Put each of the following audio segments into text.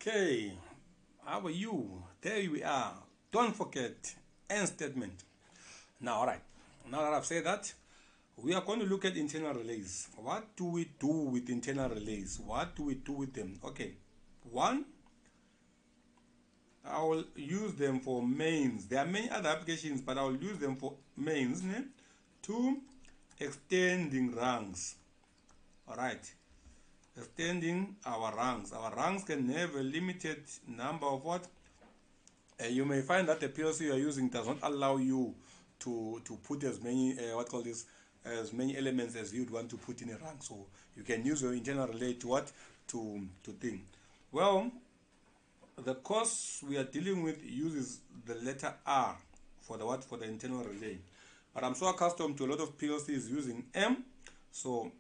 Okay, how are you? There we are. Don't forget end statement. Now, all right. Now that I've said that, we are going to look at internal relays. What do we do with internal relays? What do we do with them? Okay, one, I will use them for mains. There are many other applications, but I will use them for mains. Ne? Two, extending ranks. All right, extending our ranks. Our ranks can have a limited number of what? You may find that the PLC you are using does not allow you to put as many as many elements as you'd want to put in a rank. So you can use your internal relay to what to think. Well, the course we are dealing with uses the letter R for the internal relay, but I'm so accustomed to a lot of PLCs using M. So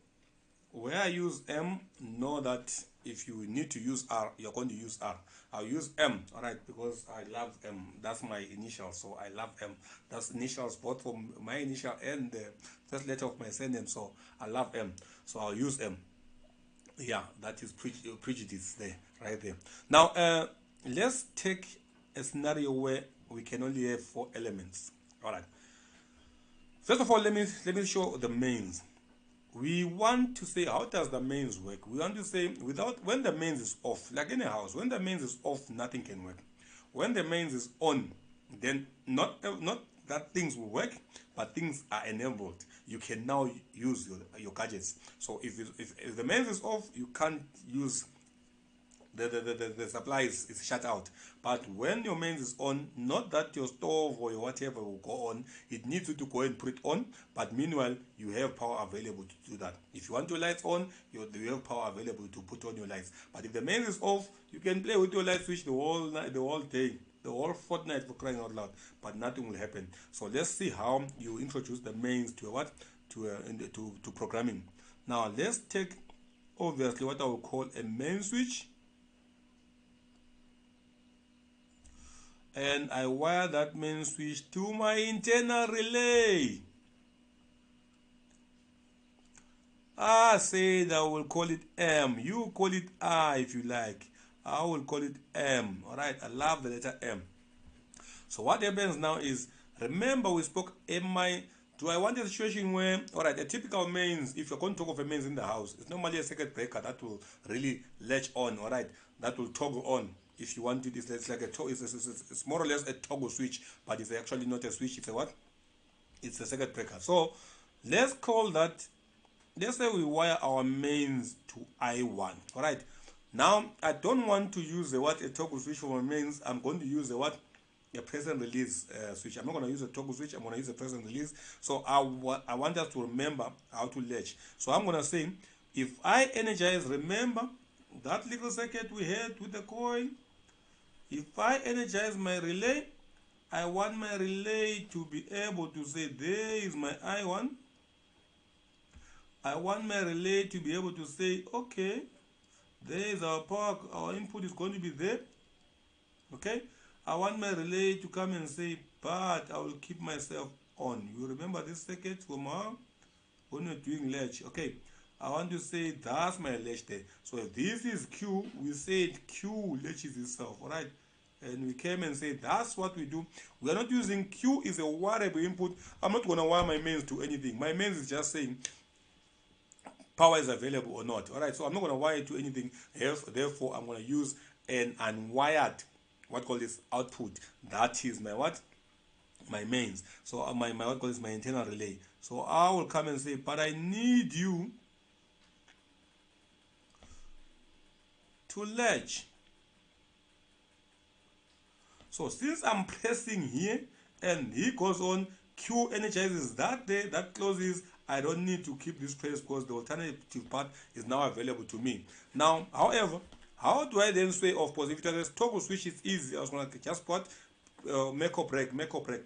where I use M, know that if you need to use R, you're going to use R. I'll use M, all right, because I love M. That's my initial, so I love M. That's initials both for my initial and the first letter of my surname, so I love M. So I'll use M. Yeah, that is prejudice there, right there. Now, let's take a scenario where we can only have 4 elements. All right. First of all, let me show the mains. We want to say, how does the mains work? We want to say, when the mains is off, like in a house, when the mains is off, nothing can work. When the mains is on, then not that things will work, but things are enabled. You can now use your gadgets. So if the mains is off, you can't use the supply is shut out. But when your mains is on, not that your stove or your whatever will go on, it needs you to go and put it on, but meanwhile you have power available to do that. If you want your lights on, you have power available to put on your lights. But if the mains is off, you can play with your light switch the whole night, the whole day, the whole fortnight, for crying out loud, but nothing will happen. So let's see how you introduce the mains to what to programming. Now let's take obviously what I will call a main switch, and I wire that main switch to my internal relay. I said I will call it M. You call it I if you like. I will call it M. Alright, I love the letter M. So what happens now is, remember we spoke MI. Do I want a situation where, alright, a typical mains, if you're going to talk of a mains in the house, it's normally a circuit breaker that will really latch on, alright, that will toggle on. If you want it, it's like it's more or less a toggle switch, but it's actually not a switch. It's a what? It's a circuit breaker. So let's call that. Let's say we wire our mains to I1. All right. Now I don't want to use a toggle switch for my mains. I'm going to use a press and release switch. I'm not going to use a toggle switch. I'm going to use a press and release. So I want us to remember how to latch. So I'm going to say, if I energize, remember that little circuit we had with the coil. If I energize my relay, I want my relay to be able to say, there is my I1. I want my relay to be able to say, okay, there is our power, our input is going to be there. Okay, I want my relay to come and say, but I will keep myself on. You remember this circuit from when you're doing latch? Okay, I want to say that's my latch there. So if this is Q, we said Q latches itself, all right? And we came and said that's what we do. We are not using Q is a wireable input. I'm not going to wire my mains to anything. My mains is just saying power is available or not. All right, so I'm not going to wire it to anything. Therefore, I'm going to use an unwired, what call this, output. That is my what? My mains. So my what call this, my internal relay. So I will come and say, but I need you to latch. So since I'm pressing here and he goes on, Q energizes that day, that closes, I don't need to keep this press because the alternative path is now available to me. Now, however, how do I then sway off? Because if it was toggle switch, it's easy. I was going to just put make or break.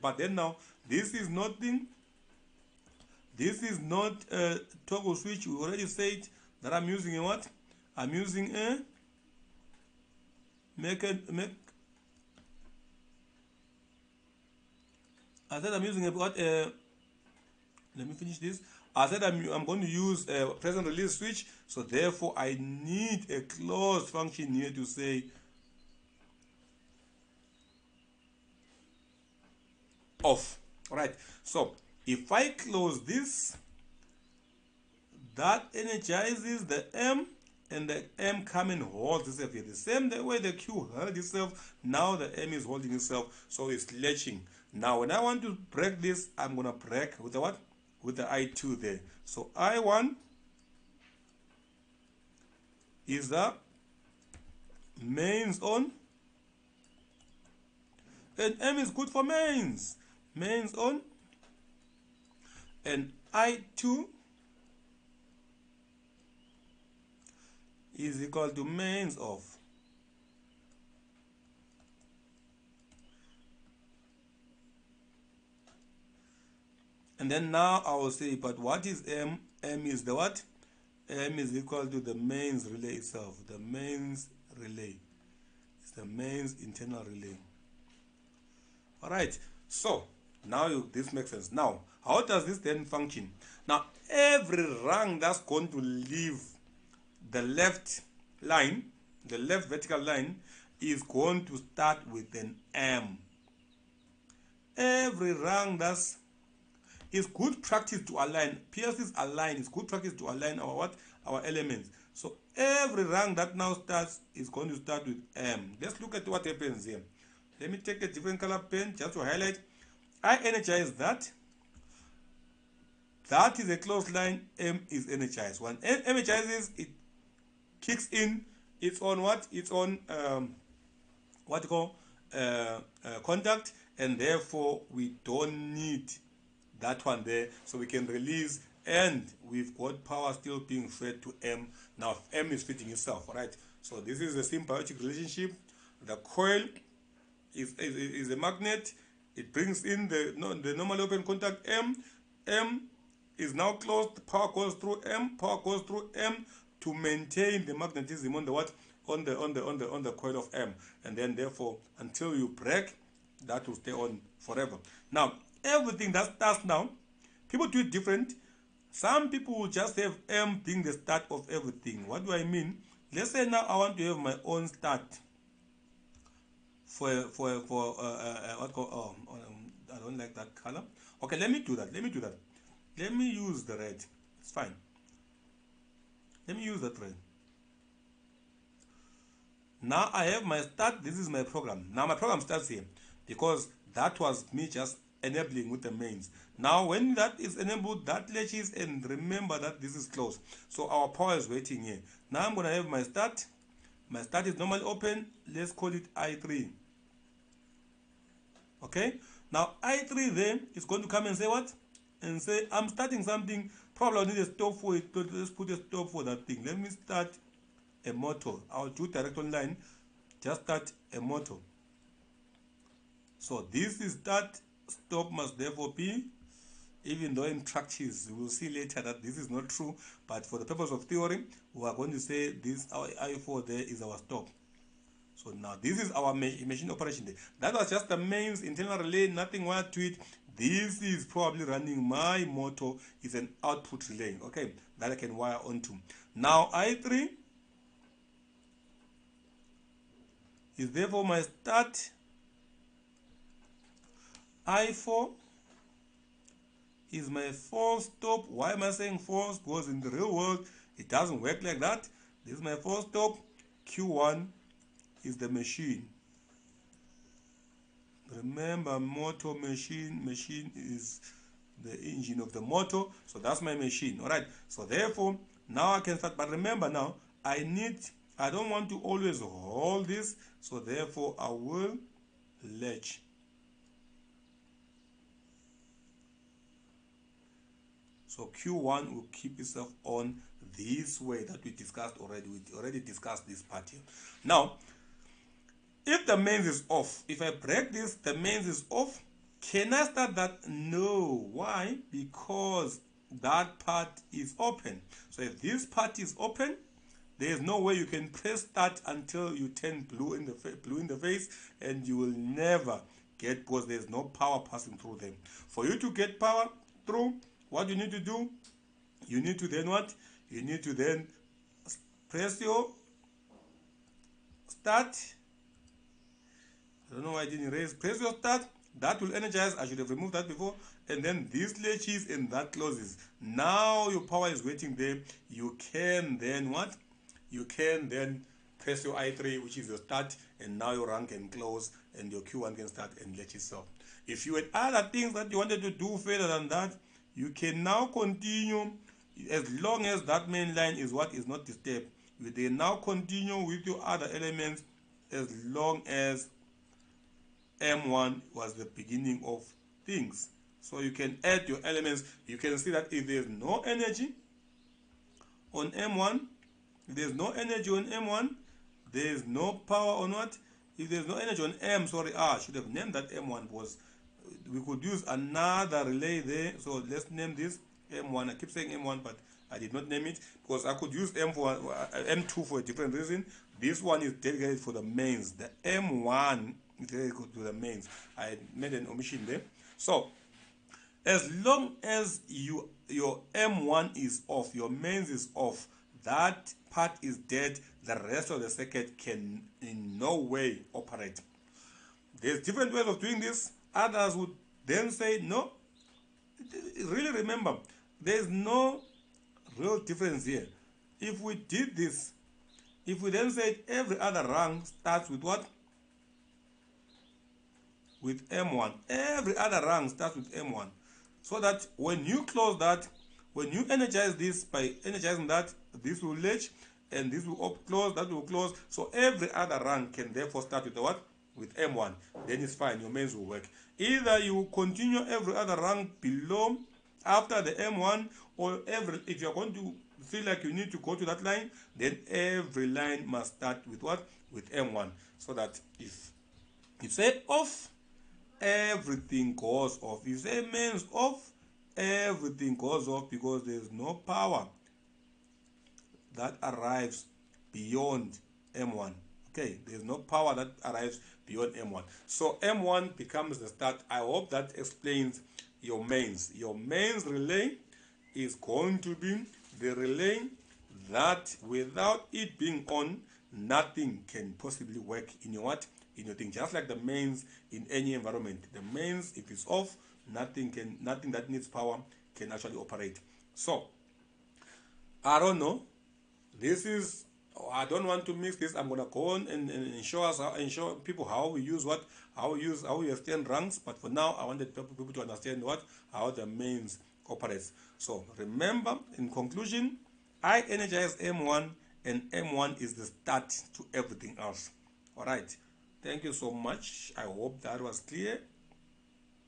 But then now, this is nothing. This is not a toggle switch. We already said that I'm using a what? I'm using a I said I'm using a what? Let me finish this. I said I'm going to use a press and release switch, so therefore I need a closed function here to say off. All right, so if I close this, that energizes the M, and the M come and holds itself here. The same way the Q held itself, now the M is holding itself, so it's latching. Now when I want to break this, I'm gonna break with the what? With the I2 there. So I1 is the mains on, and M is good for mains. Mains on, and I2 is equal to mains off. And then now I will say, but what is M? M is the what? M is equal to the mains relay itself. The mains relay. It's the mains internal relay. Alright, so now this makes sense. Now, how does this then function? Now, every rung that's going to leave the left line, the left vertical line, is going to start with an M. Every rung that's is good practice to align. PLC's align is good practice to align our what? Our elements. So every rung that now starts is going to start with M. Let's look at what happens here. Let me take a different color pen just to highlight. I energize that. That is a closed line. M is energized. When M energizes, it kicks in its own what? Its own what you call contact, and therefore we don't need that one there, so we can release, and we've got power still being fed to M. Now M is fitting itself. All right, so this is a symbiotic relationship. The coil is a magnet. It brings in the normally open contact M. M is now closed. Power goes through M. Power goes through M to maintain the magnetism on the what? On the coil of M, and then therefore until you break, that will stay on forever. Now everything that starts now, people do it different. Some people will just have M being the start of everything. What do I mean? Let's say now I want to have my own start for what called I don't like that color. Okay, let me do that. Let me use the red. It's fine. Let me use that red. Now I have my start. This is my program. Now my program starts here because that was me just enabling with the mains. Now when that is enabled, that latches, and remember that this is closed. So our power is waiting here. Now I'm going to have my start. My start is normally open. Let's call it I3. Okay. Now I3 then is going to come and say what? And say I'm starting something. Probably I need a stop for it. Let's put a stop for that thing. Let me start a motor. I'll do direct online. Just start a motor. So this is that. Stop must therefore be, even though in practice we will see later that this is not true, but for the purpose of theory we are going to say this, our I4 there is our stop. So now this is our machine operation there. That was just the mains internal relay, nothing wired to it. This is probably running my motor, is an output relay, okay, that I can wire onto. Now I3 is therefore my start. I4 is my force stop. Why am I saying force? Because in the real world it doesn't work like that. This is my force stop. Q1 is the machine. Remember, motor machine is the engine of the motor, so that's my machine. All right, so therefore now I can start, but remember now I don't want to always hold this, so therefore I will latch. So Q1 will keep itself on this way that we discussed already. We already discussed this part here. Now, if the mains is off, if I break this, the mains is off, can I start that? No. Why? Because that part is open. So if this part is open, there is no way you can press start until you turn blue in the face, and you will never get, because there's no power passing through them. For you to get power through, what you need to do, you need to then what? You need to then press your start. I don't know why I didn't erase. Press your start, That will energize. I should have removed that before. And then this latches and that closes. Now your power is waiting there. You can then what? You can then press your I3, which is your start, and now your run can close and your Q1 can start and let itself. If you had other things that you wanted to do further than that, you can now continue as long as that main line is what is not disturbed. You then now continue with your other elements as long as M1 was the beginning of things. So you can add your elements. You can see that if there's no energy on M1, if there's no energy on M1, there's no power on what? If there's no energy on M, sorry, I should have named that M1 was, we could use another relay there. So let's name this M1. I keep saying M1, but I did not name it because I could use M2 for a different reason. This one is dedicated for the mains. The M1 is dedicated to the mains. I made an omission there. So as long as your M1 is off, your mains is off, that part is dead, the rest of the circuit can in no way operate. There's different ways of doing this. Others would then say, no, really remember, there's no real difference here. If we did this, if we then said every other rung starts with what? With M1. Every other rung starts with M1. So that when you close that, when you energize this by energizing that, this will latch and this will close, that will close. So every other rung can therefore start with the what? With M1. Then it's fine, your mains will work. Either you continue every other rung below after the M1, or if you're going to feel like you need to go to that line, then every line must start with what? With M1. So that if you say off, everything goes off. If you say mains off, everything goes off because there's no power that arrives beyond M1. Okay, there's no power that arrives beyond M1. So M1 becomes the start. I hope that explains your mains. Your mains relay is going to be the relay that without it being on, nothing can possibly work in your what? In your thing. Just like the mains in any environment. The mains, if it's off, nothing that needs power can actually operate. So I don't know. This is, I don't want to mix this. I'm gonna go on and show people how we use what, how we extend ranks. But for now, I wanted people to understand what, how the mains operates. So remember, in conclusion, I energize M1, and M1 is the start to everything else. All right. Thank you so much. I hope that was clear.